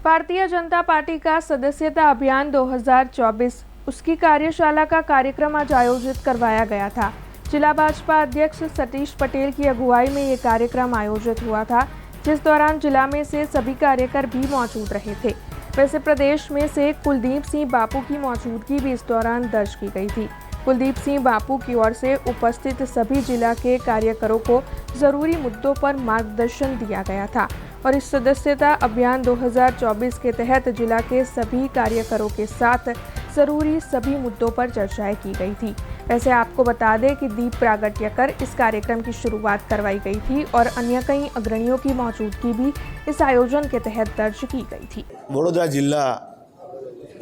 Bharatiya Janata party का सदस्यता अभियान 2024 उसकी कार्यशाला का कार्यक्रम आज आयोजित करवाया गया था। जिला भाजपा अध्यक्ष सतीश पटेल की अगुवाई में ये कार्यक्रम आयोजित हुआ था, जिस दौरान जिला में से सभी कार्यकर भी मौजूद रहे थे। वैसे प्रदेश में से कुलदीप सिंह बापू की मौजूदगी भी इस दौरान दर्ज की गई थी। कुलदीप सिंह बापू की ओर से उपस्थित सभी जिला के कार्यकरों को जरूरी मुद्दों पर मार्गदर्शन दिया गया था और इस सदस्यता अभियान 2024 के तहत जिला के सभी कार्यकरों के साथ जरूरी सभी मुद्दों पर चर्चाएं की गई थी। वैसे आपको बता दें कि दीप प्रागट्य कर इस कार्यक्रम की शुरुआत करवाई गई थी और अन्य कई अग्रणियों की मौजूदगी भी इस आयोजन के तहत दर्ज की गई थी। वडोदरा जिला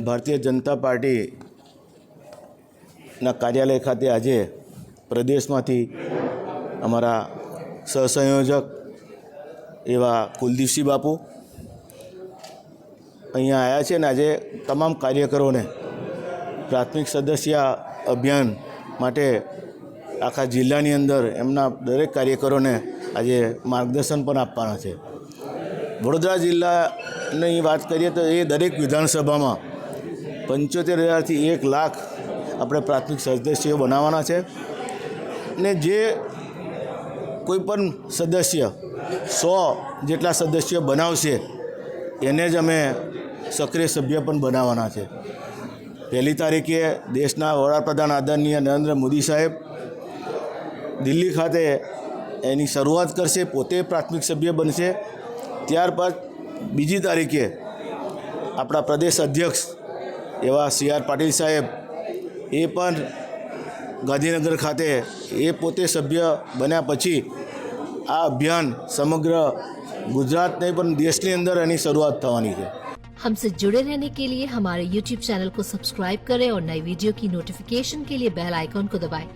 भारतीय जनता पार्टी ना कार्यालय खाते आज प्रदेश में अमरा सहसंयोजक एवं कुलदीपसिंह बापू अहींया आया है ने आज तमाम कार्यकरों ने प्राथमिक सदस्य अभियान माटे आखा जिल्लानी अंदर एमना दरेक कार्यकरों ने आज मार्गदर्शन पण आपवाना छे। वडोदरा जिल्लानी बात करिए तो ये दरेक विधानसभा में 75,000 થી 1 લાખ આપણે प्राथमिक सदस्यों बनावाना छे ने जे कोईपण सदस्य 100 જેટલા સદસ્યો બનાવશે એને જ અમે સક્રિય સભ્ય પણ બનાવવાના છે। 1 તારીખે દેશના વડાપ્રધાન આદરણીય નરેન્દ્ર મોદી સાહેબ દિલ્હી ખાતે એની શરૂઆત કરશે, પોતે પ્રાથમિક સભ્ય બનશે। ત્યારબાદ 2 તારીખે આપણા પ્રદેશ અધ્યક્ષ એવા CR પાટીલ સાહેબ એ પણ ગાંધીનગર ખાતે એ પોતે સભ્ય બન્યા પછી આ અભિયાન સમગ્ર गुजरात नहीं पर देश के अंदर एनी शुरुआत थवानी है। हमसे जुड़े रहने के लिए हमारे YouTube चैनल को सब्सक्राइब करें और नई वीडियो की नोटिफिकेशन के लिए बेल आइकॉन को दबाएं।